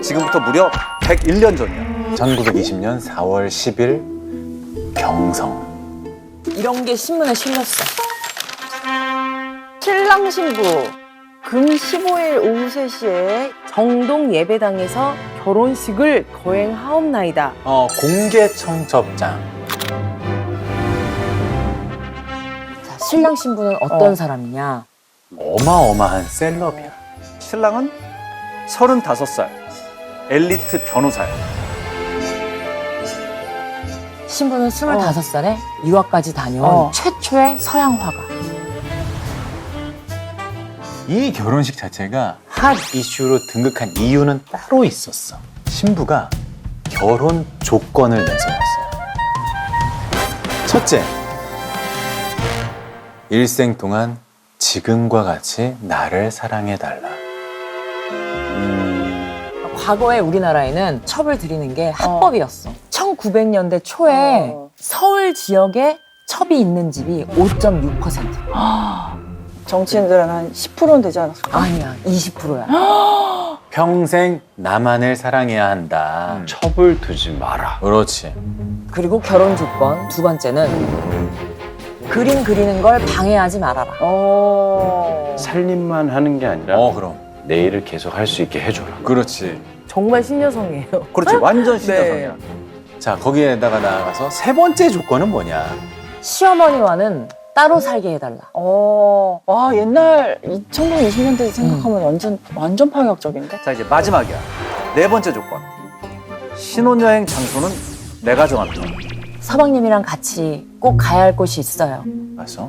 지금부터 무려 101년 전이야. 1920년 4월 10일 경성. 이런 게 신문에 실렸어. 신랑 신부 금 15일 오후 3시에 정동 예배당에서 결혼식을 거행하옵나이다. 공개 청첩장. 자, 신랑 신부는 어떤 사람이냐? 어마어마한 셀럽이야. 신랑은 35살 엘리트 변호사야. 신부는 25살에 유학까지 다녀온 최초의 서양 화가. 이 결혼식 자체가 핫 이슈로 등극한 이유는 따로 있었어. 신부가 결혼 조건을 내세웠어요. 첫째, 일생 동안 지금과 같이 나를 사랑해달라. 과거에 우리나라에는 첩을 드리는 게 합법이었어. 1900년대 초에 서울 지역에 첩이 있는 집이 5.6%. 정치인들은 한 10%는 되지 않았을까? 아니야, 20%야. 평생 나만을 사랑해야 한다. 첩을 두지 마라. 그렇지. 그리고 결혼 조건 두 번째는 그림 그리는 걸 방해하지 말아라. 살림만 하는 게 아니라 그럼. 내 일을 계속 할 수 있게 해줘라. 그렇지. 정말 신여성이에요. 그렇지, 완전 신여성이야. 자, 거기에다가 나아가서 세 번째 조건은 뭐냐? 시어머니와는 따로 살게 해달라. 와, 옛날 1920년대 생각하면 완전 파격적인데? 자, 이제 마지막이야. 네 번째 조건. 신혼여행 장소는 내가 정합니다. 서방님이랑 같이 꼭 가야 할 곳이 있어요. 가서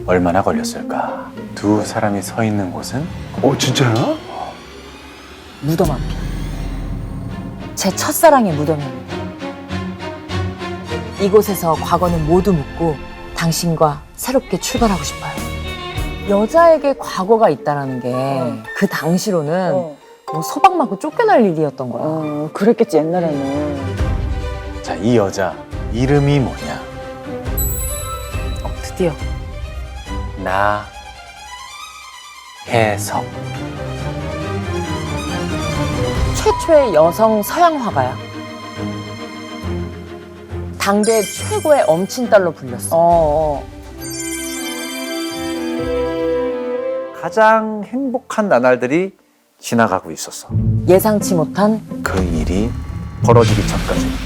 얼마나 걸렸을까? 두 사람이 서 있는 곳은 진짜요? 무덤 앞이야. 제 첫사랑의 무덤입니다. 이곳에서 과거는 모두 묻고 당신과 새롭게 출발하고 싶어요. 여자에게 과거가 있다라는 게 그 당시로는 뭐 소박 맞고 쫓겨날 일이었던 거야. 그랬겠지, 옛날에는. 자, 이 여자 이름이 뭐냐? 드디어. 나혜석. 최초의 여성 서양 화가야. 당대 최고의 엄친딸로 불렸어. 가장 행복한 나날들이 지나가고 있었어. 예상치 못한 그 일이 벌어지기 전까지.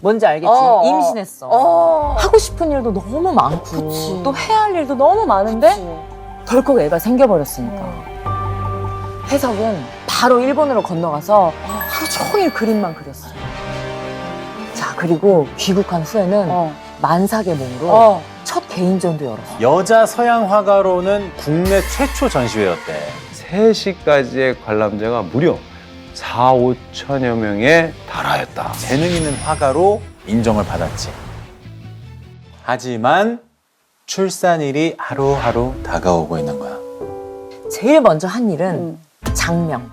뭔지 알겠지? 임신했어. 하고 싶은 일도 너무 많고 또 해야 할 일도 너무 많은데 덜컥 애가 생겨버렸으니까. 혜석은 바로 일본으로 건너가서 하루 종일 그림만 그렸어요. 자, 그리고 귀국한 후에는 만삭의 몸으로 첫 개인전도 열었어. 여자 서양 화가로는 국내 최초 전시회였대. 3시까지의 관람자가 무려 4, 5천여 명에 달하였다. 재능 있는 화가로 인정을 받았지. 하지만 출산일이 하루하루 다가오고 있는 거야. 제일 먼저 한 일은 장명.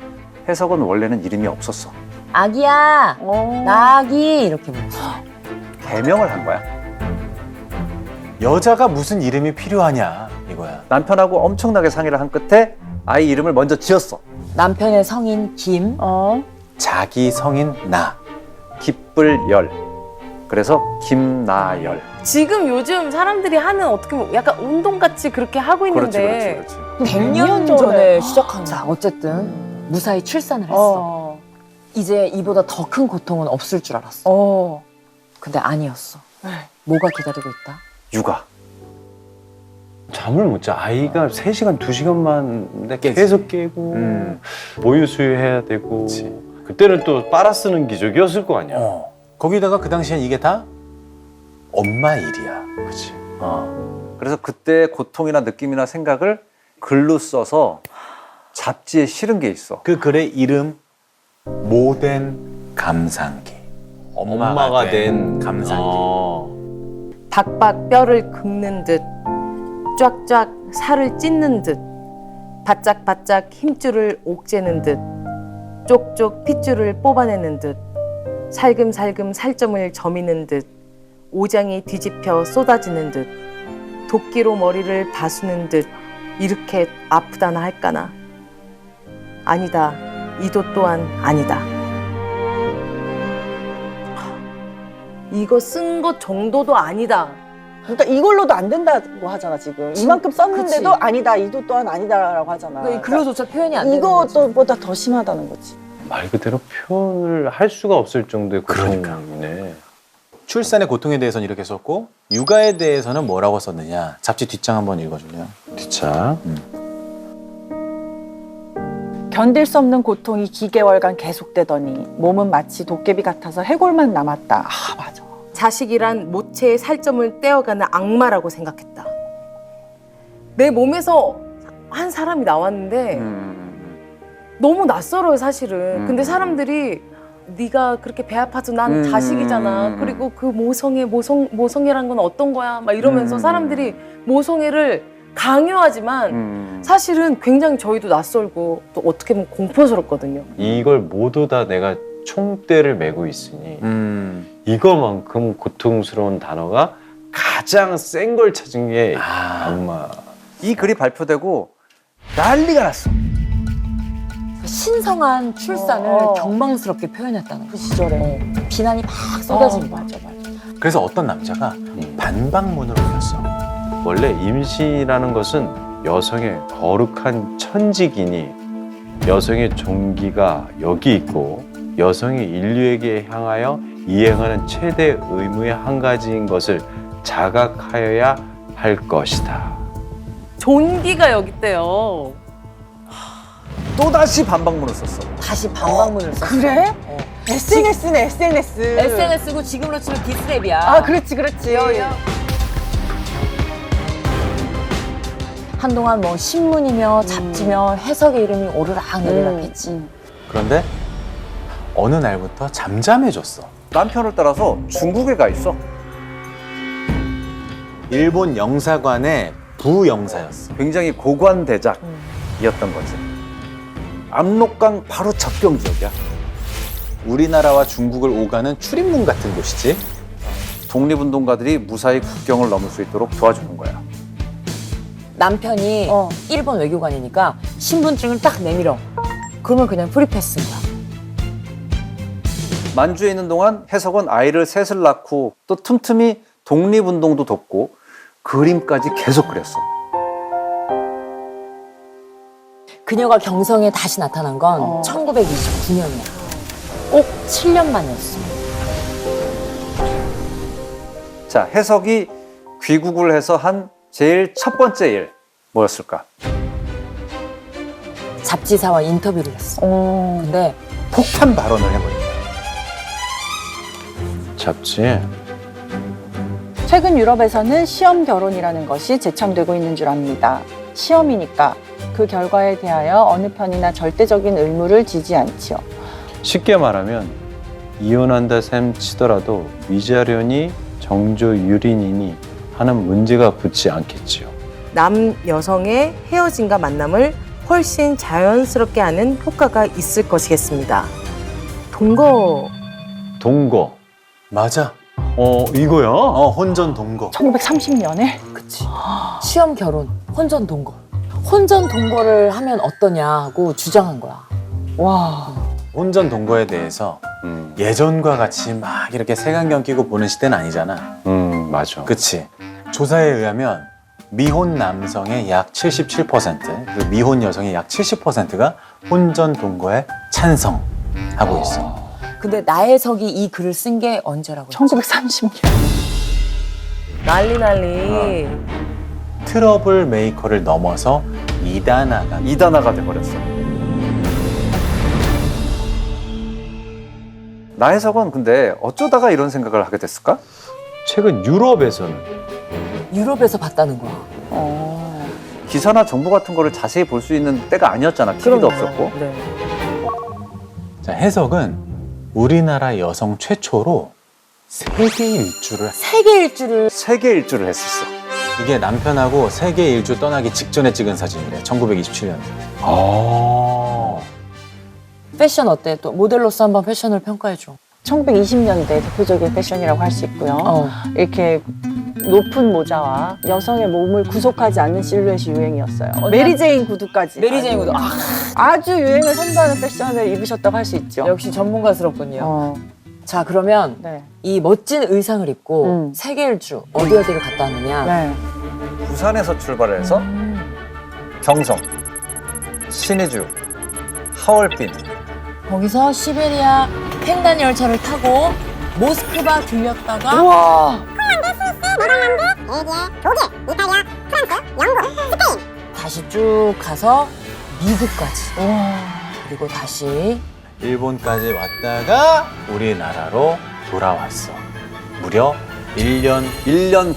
해석은 원래는 이름이 없었어. 아기야, 나 아기 이렇게 불렀어. 개명을 한 거야. 여자가 무슨 이름이 필요하냐 이거야. 남편하고 엄청나게 상의를 한 끝에 아이 이름을 먼저 지었어. 남편의 성인 김, 자기 성인 나. 기쁠열. 그래서 김나열. 지금 요즘 사람들이 하는 어떻게 보면 약간 운동같이 그렇게 하고 있는데 그렇지. 100년 전에 시작한. 자, 어쨌든 무사히 출산을 했어. 이제 이보다 더 큰 고통은 없을 줄 알았어. 근데 아니었어. 뭐가 기다리고 있다? 육아. 잠을 못 자. 아이가 3시간, 2시간만 깨지. 계속 깨고 모유 수유해야 되고. 그치. 그때는 또 빨아 쓰는 기적이었을 거 아니야. 거기다가 그 당시엔 이게 다 엄마 일이야. 그치. 그래서 그때 고통이나 느낌이나 생각을 글로 써서 잡지에 실은 게 있어. 그 글의 이름 모된 감상기. 엄마가 된 감상기. 박박 뼈를 긁는 듯 쫙쫙 살을 찢는 듯 바짝바짝 힘줄을 옥죄는 듯 쪽쪽 핏줄을 뽑아내는 듯 살금살금 살점을 저미는 듯 오장이 뒤집혀 쏟아지는 듯 도끼로 머리를 바수는 듯 이렇게 아프다나 할까나 아니다. 이도 또한 아니다. 이거 쓴 것 정도도 아니다. 그러니까 이걸로도 안 된다고 하잖아 지금. 이만큼 썼는데도 그치. 아니다. 이도 또한 아니다라고 하잖아. 그러니까 글로조차 표현이 안 되는 거지. 이것보다 더 심하다는 거지. 말 그대로 표현을 할 수가 없을 정도의 그러니까. 고통이네. 출산의 고통에 대해서는 이렇게 썼고 육아에 대해서는 뭐라고 썼느냐. 잡지 뒷장 한번 읽어줄래요? 자, 견딜 수 없는 고통이 기개월간 계속되더니 몸은 마치 도깨비 같아서 해골만 남았다. 아 맞아. 자식이란 모체의 살점을 떼어가는 악마라고 생각했다. 내 몸에서 한 사람이 나왔는데 너무 낯설어요, 사실은. 근데 사람들이 네가 그렇게 배 아파서 난 자식이잖아. 그리고 그 모성애란 건 어떤 거야? 막 이러면서 사람들이 모성애를 강요하지만 사실은 굉장히 저희도 낯설고 또 어떻게 보면 공포스럽거든요. 이걸 모두 다 내가 총대를 메고 있으니 이거만큼 고통스러운 단어가 가장 센 걸 찾은 게 악마. 이 글이 발표되고 난리가 났어. 신성한 출산을 경망스럽게 표현했다는 그 거. 시절에. 비난이 막 쏟아진 거야. 맞아. 그래서 어떤 남자가 반박문을 올렸어. 원래 임신이라는 것은 여성의 거룩한 천직이니 여성의 종기가 여기 있고 여성이 인류에게 향하여 이행하는 최대 의무의 한 가지인 것을 자각하여야 할 것이다. 존기가 여기 있대요. 또다시 반박문을 썼어. 다시 반박문을 썼어. 그래? SNS네 SNS. SNS고 지금으로 치면 디스랩이야. 아 그렇지. 한동안 뭐 신문이며 잡지며 해석의 이름이 오르락 내리락 했지. 그런데 어느 날부터 잠잠해졌어. 남편을 따라서 중국에 가 있어. 일본 영사관의 부영사였어. 굉장히 고관대작이었던 거지. 압록강 바로 접경 지역이야. 우리나라와 중국을 오가는 출입문 같은 곳이지. 독립운동가들이 무사히 국경을 넘을 수 있도록 도와주는 거야. 남편이 일본 외교관이니까 신분증을 딱 내밀어. 그러면 그냥 프리패스인 거야. 만주에 있는 동안 해석은 아이를 셋을 낳고 또 틈틈이 독립운동도 돕고 그림까지 계속 그렸어. 그녀가 경성에 다시 나타난 건 1929년이야. 꼭 7년 만이었어. 자, 해석이 귀국을 해서 한 제일 첫 번째 일 뭐였을까? 잡지사와 인터뷰를 했어. 근데 폭탄 발언을 해버린 거야. 잡지. 최근 유럽에서는 시험 결혼이라는 것이 재창되고 있는 줄 압니다. 시험이니까 그 결과에 대하여 어느 편이나 절대적인 의무를 지지 않지요. 쉽게 말하면 이혼한다 셈 치더라도 위자료니 정조 유린이니 하는 문제가 붙지 않겠지요. 남 여성의 헤어짐과 만남을 훨씬 자연스럽게 하는 효과가 있을 것이겠습니다. 동거. 동거. 맞아. 이거야? 혼전 동거. 1930년에? 그치. 시험 결혼, 혼전 동거. 혼전 동거를 하면 어떠냐 하고 주장한 거야. 와. 혼전 동거에 대해서 예전과 같이 막 이렇게 색안경 끼고 보는 시대는 아니잖아. 맞아. 그치? 조사에 의하면 미혼 남성의 약 77%, 그리고 미혼 여성의 약 70%가 혼전 동거에 찬성하고 있어. 근데 나혜석이 이 글을 쓴 게 언제라고? 1930년. 난리. 트러블 메이커를 넘어서 이단아가 돼버렸어. 나혜석은 근데 어쩌다가 이런 생각을 하게 됐을까? 최근 유럽에서는 유럽에서 봤다는 거야. 기사나 정보 같은 거를 자세히 볼 수 있는 때가 아니었잖아. TV도 없었고. 네. 자, 해석은 우리나라 여성 최초로 세계 일주를 세계 일주를 세계 일주를 했었어. 이게 남편하고 세계 일주 떠나기 직전에 찍은 사진이래. 1927년. 패션 어때? 또 모델로서 한번 패션을 평가해줘. 1920년대 대표적인 패션이라고 할 수 있고요. 이렇게 높은 모자와 여성의 몸을 구속하지 않는 실루엣이 유행이었어요. 메리제인 구두까지. 메리제인 구두. 아, 아주 유행을 선도하는 패션을 입으셨다고 할 수 있죠. 역시 전문가스럽군요. 자, 그러면 네. 이 멋진 의상을 입고 세계 일주 어디를 갔다 왔느냐? 네. 부산에서 출발해서 경성, 신의주, 하얼빈, 거기서 시베리아 횡단 열차를 타고 모스크바 들렸다가 우와. 다시 쭉 가서 미국까지. 그리고 다시 일본까지 왔다가 우리나라로 돌아왔어. 무려 1년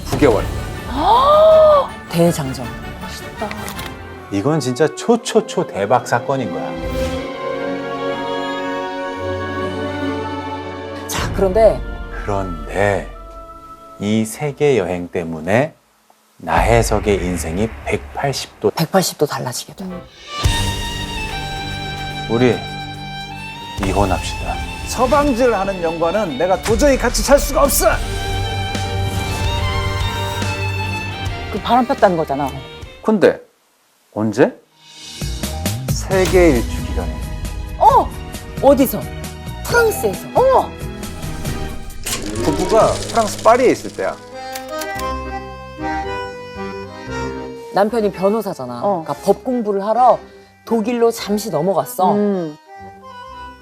9개월. 대장정. 이건 진짜 초초초 대박 사건인 거야. 자, 그런데 그런데 이 세계 여행 때문에 나혜석의 인생이 180도 180도 달라지게 돼. 우리 이혼합시다. 서방질하는 영과는 내가 도저히 같이 살 수가 없어. 그 바람 폈다는 거잖아. 근데 언제? 세계 일주 기간에. 어디서? 프랑스에서. 부부가 프랑스 파리에 있을 때야. 남편이 변호사잖아. 어. 그러니까 법 공부를 하러 독일로 잠시 넘어갔어.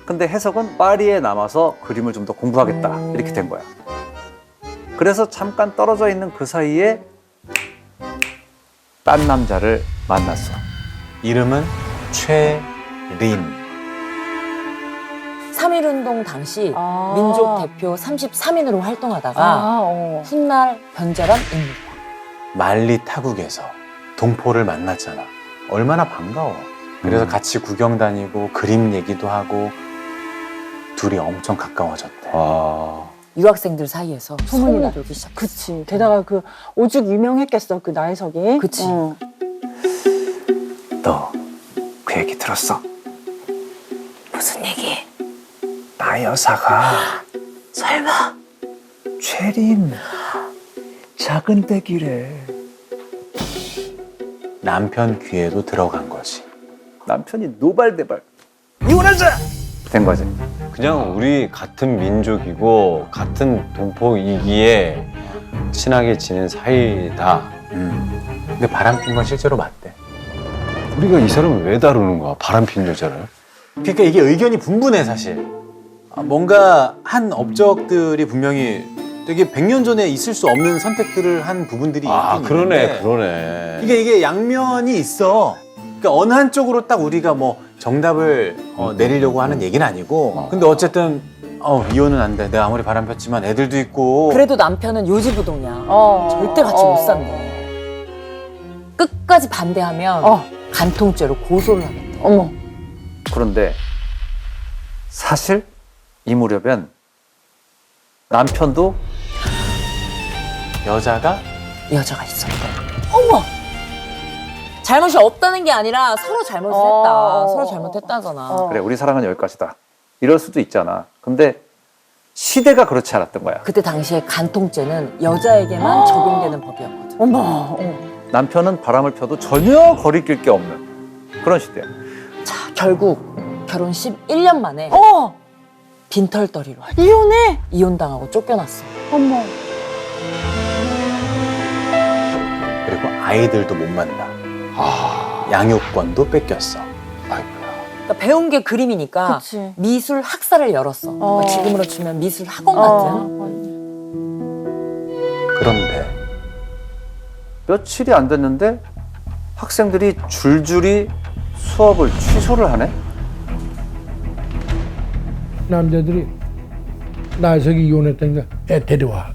근데 해석은 파리에 남아서 그림을 좀 더 공부하겠다. 이렇게 된 거야. 그래서 잠깐 떨어져 있는 그 사이에 딴 남자를 만났어. 이름은 최린. 3.1운동 당시 아. 민족 대표 33인으로 활동하다가 훗날 변절한 인물이야. 만리 타국에서 동포를 만났잖아. 얼마나 반가워. 그래서 같이 구경 다니고 그림 얘기도 하고 둘이 엄청 가까워졌대. 아, 유학생들 사이에서 소문이 소문이 나. 돌기 시작했어. 그치. 게다가 그 오죽 유명했겠어, 그 나혜석이. 그치. 너 그 얘기 들었어? 무슨 얘기? 나 여사가 설마 최린 작은 댁이래. 남편 귀에도 들어간 거지. 남편이 노발대발 이혼하자 된 거지. 그냥 우리 같은 민족이고 같은 동포이기에 친하게 지낸 사이다. 근데 바람핀 건 실제로 맞대. 우리가 이 사람을 왜 다루는 거야? 바람핀 여자를. 그러니까 이게 의견이 분분해 사실. 뭔가 한 업적들이 분명히 되게 100년 전에 있을 수 없는 선택들을 한 부분들이 아, 있긴 그러네, 있는데 그러네. 이게 양면이 있어. 그러니까 어느 한쪽으로 딱 우리가 뭐 정답을 내리려고 하는 얘기는 아니고 근데 어쨌든 이혼은 안 돼. 내가 아무리 바람 폈지만 애들도 있고. 그래도 남편은 요지부동이야. 절대 같이 못 산대. 끝까지 반대하면 간통죄로 고소를 하겠대. 어머. 그런데 사실 이 무렵엔 남편도 여자가 여자가 있었대. 어머! 잘못이 없다는 게 아니라 서로 잘못을 했다. 서로 잘못했다잖아. 그래 우리 사랑은 여기까지다 이럴 수도 있잖아. 근데 시대가 그렇지 않았던 거야. 그때 당시에 간통죄는 여자에게만 적용되는 법이었거든. 어머. 남편은 바람을 펴도 전혀 거리낄 게 없는 그런 시대야. 자, 결국 결혼 11년 만에 빈털터리로 이혼해? 이혼당하고 쫓겨났어. 어머. 그리고 아이들도 못 만나. 양육권도 뺏겼어. 그러니까 배운 게 그림이니까 그치. 미술 학사를 열었어. 그러니까 지금으로 치면 미술 학원 같은. 그런데 며칠이 안 됐는데 학생들이 줄줄이 수업을 취소를 하네. 남자들이 나혜석이 이혼했다니까 애 데려와.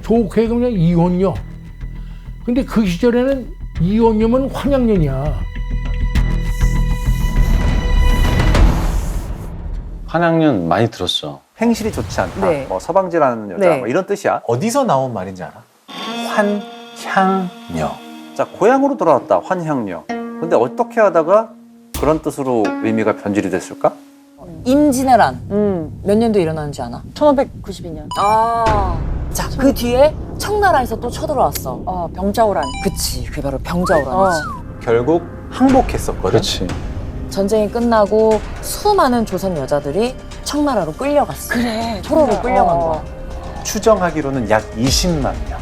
좋게 그냥 이혼녀. 근데 그 시절에는 이혼녀면 환양년이야. 한학년 많이 들었어. 행실이 좋지 않다. 네. 뭐 서방지라는 여자 네. 뭐 이런 뜻이야. 어디서 나온 말인지 알아? 환향녀. 자 고향으로 돌아왔다. 환향녀. 근데 어떻게 하다가 그런 뜻으로 의미가 변질이 됐을까? 임진왜란 몇 년도에 일어나는지 아나? 1592년. 자, 그 뒤에 청나라에서 또 쳐들어왔어. 병자호란. 그치, 그게 바로 병자호란이지. 결국 항복했었거든. 그렇지. 전쟁이 끝나고 수많은 조선 여자들이 청나라로 끌려갔어. 그래. 포로로 끌려간 거야. 추정하기로는 약 20만 명.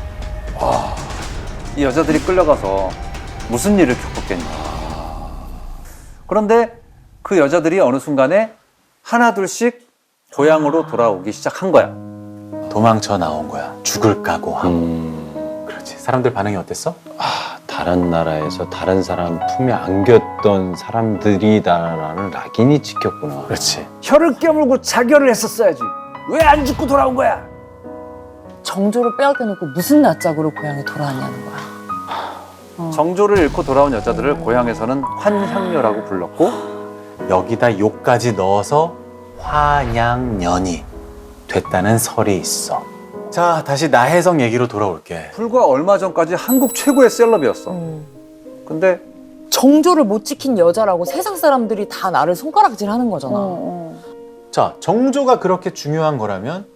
이 여자들이 끌려가서 무슨 일을 겪었겠냐. 그런데 그 여자들이 어느 순간에 하나둘씩 고향으로 돌아오기 시작한 거야. 도망쳐 나온 거야. 죽을 각오하고. 그렇지. 사람들 반응이 어땠어? 다른 나라에서 다른 사람 품에 안겼던 사람들이다라는 낙인이 찍혔구나. 그렇지. 혀를 깨물고 자결을 했었어야지. 왜 안 죽고 돌아온 거야? 정조를 빼앗겨놓고 무슨 낯짝으로 고향에 돌아왔냐는 거야. 정조를 잃고 돌아온 여자들을 고향에서는 환향녀라고 불렀고, 여기다 욕까지 넣어서 화냥년이 됐다는 설이 있어. 자, 다시 나혜성 얘기로 돌아올게. 불과 얼마 전까지 한국 최고의 셀럽이었어. 근데 정조를 못 지킨 여자라고 세상 사람들이 다 나를 손가락질하는 거잖아. 자, 정조가 그렇게 중요한 거라면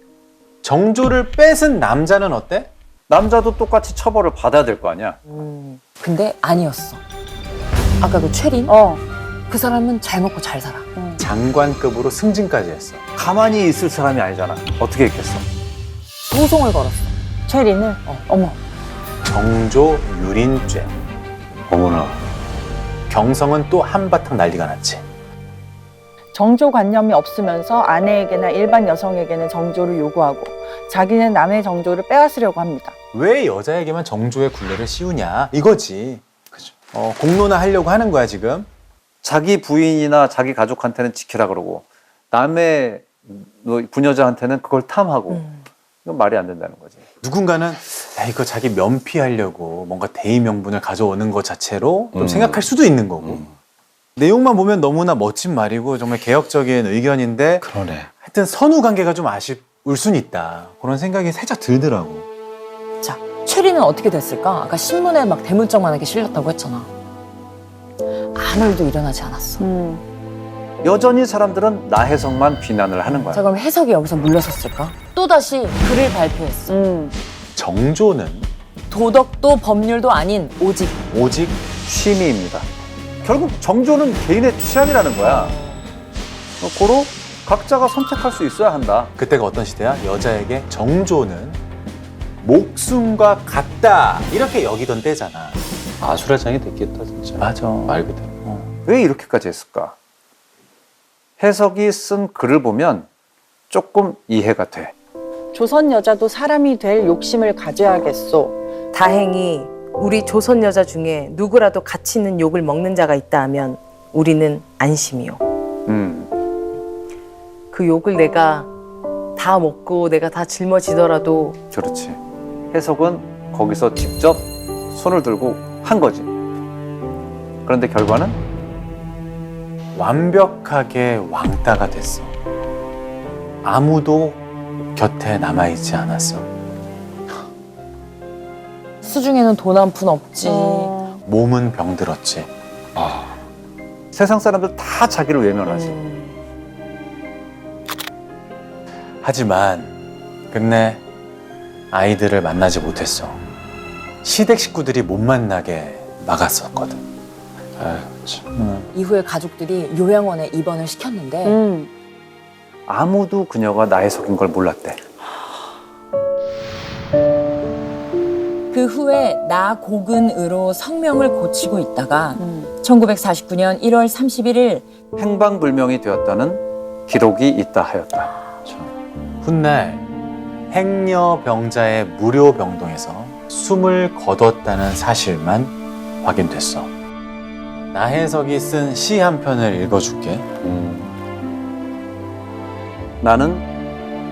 정조를 뺏은 남자는 어때? 남자도 똑같이 처벌을 받아야 될 거 아니야. 근데 아니었어. 아까 그 최린? 그 사람은 잘 먹고 잘 살아. 장관급으로 승진까지 했어. 가만히 있을 사람이 아니잖아. 어떻게 했겠어? 소송을 걸었어. 최린을. 어머. 정조 유린죄. 어머나. 경성은 또 한바탕 난리가 났지. 정조관념이 없으면서 아내에게나 일반 여성에게는 정조를 요구하고 자기는 남의 정조를 빼앗으려고 합니다. 왜 여자에게만 정조의 굴레를 씌우냐 이거지. 그죠. 공론화 하려고 하는 거야 지금. 자기 부인이나 자기 가족한테는 지키라 그러고 남의 부녀자한테는 그걸 탐하고 이건 말이 안 된다는 거지. 누군가는 이거 자기 면피하려고 뭔가 대의 명분을 가져오는 것 자체로 좀 생각할 수도 있는 거고. 내용만 보면 너무나 멋진 말이고 정말 개혁적인 의견인데 그러네. 하여튼 선후 관계가 좀 아쉬울 순 있다. 그런 생각이 살짝 들더라고. 자, 최린은 어떻게 됐을까? 아까 신문에 막 대문짝만하게 실렸다고 했잖아. 아무 일도 일어나지 않았어. 여전히 사람들은 나혜성만 비난을 하는 거야. 자, 그럼 해석이 여기서 물러섰을까? 또다시 글을 발표했어. 정조는 도덕도 법률도 아닌 오직 오직 취미입니다. 결국 정조는 개인의 취향이라는 거야. 고로 각자가 선택할 수 있어야 한다. 그때가 어떤 시대야? 여자에게 정조는 목숨과 같다 이렇게 여기던 때잖아. 아수라장이 됐겠다 진짜. 맞아. 말 그대로. 왜 이렇게까지 했을까? 해석이 쓴 글을 보면 조금 이해가 돼. 조선 여자도 사람이 될 욕심을 가져야겠소. 다행히 우리 조선 여자 중에 누구라도 가치 있는 욕을 먹는 자가 있다 하면 우리는 안심이요. 그 욕을 내가 다 먹고 내가 다 짊어지더라도 그렇지. 해석은 거기서 직접 손을 들고 한 거지. 그런데 결과는 완벽하게 왕따가 됐어. 아무도 곁에 남아있지 않았어. 수중에는 돈 한 푼 없지. 몸은 병들었지. 세상 사람들 다 자기를 외면하지. 하지만 끝내 아이들을 만나지 못했어. 시댁 식구들이 못 만나게 막았었거든. 아유, 참. 이후에 가족들이 요양원에 입원을 시켰는데 아무도 그녀가 나혜석인 걸 몰랐대. 그 후에 나고근으로 성명을 고치고 있다가 1949년 1월 31일 행방불명이 되었다는 기록이 있다 하였다. 훗날 행여병자의 무료 병동에서 숨을 거뒀다는 사실만 확인됐어. 나혜석이 쓴 시 한 편을 읽어줄게. 나는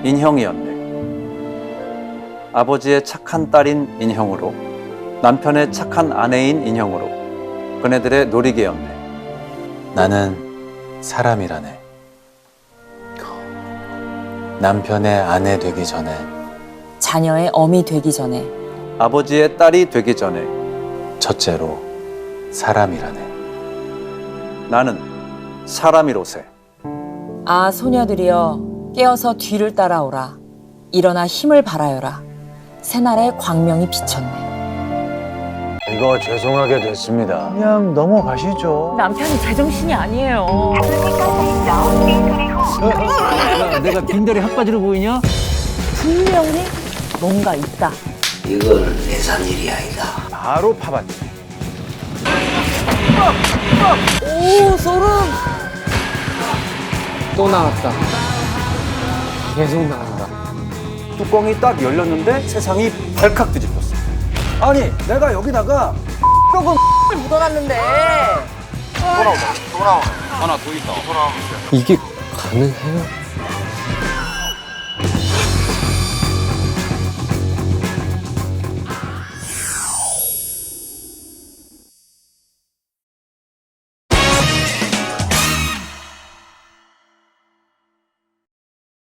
인형이었네. 아버지의 착한 딸인 인형으로, 남편의 착한 아내인 인형으로, 그네들의 놀이개였네. 나는 사람이라네. 남편의 아내 되기 전에, 자녀의 어미 되기 전에 아버지의 딸이 되기 전에 첫째로 사람이라네. 나는 사람이로세. 아 소녀들이여 깨어서 뒤를 따라오라. 일어나 힘을 발하여라. 새날의 광명이 비쳤네. 이거 죄송하게 됐습니다. 그냥 넘어가시죠. 남편이 제정신이 아니에요. 야, 내가 빈대리 핫바지로 보이냐? 분명히 뭔가 있다. 이건 내산일이 아니다. 바로 파봤지. 오, 소름! 또 나왔다. 계속 나온다. 뚜껑이 딱 열렸는데 세상이 발칵 뒤집혔어. 아니, 내가 여기다가 묻어놨는데. 이게 가능해요?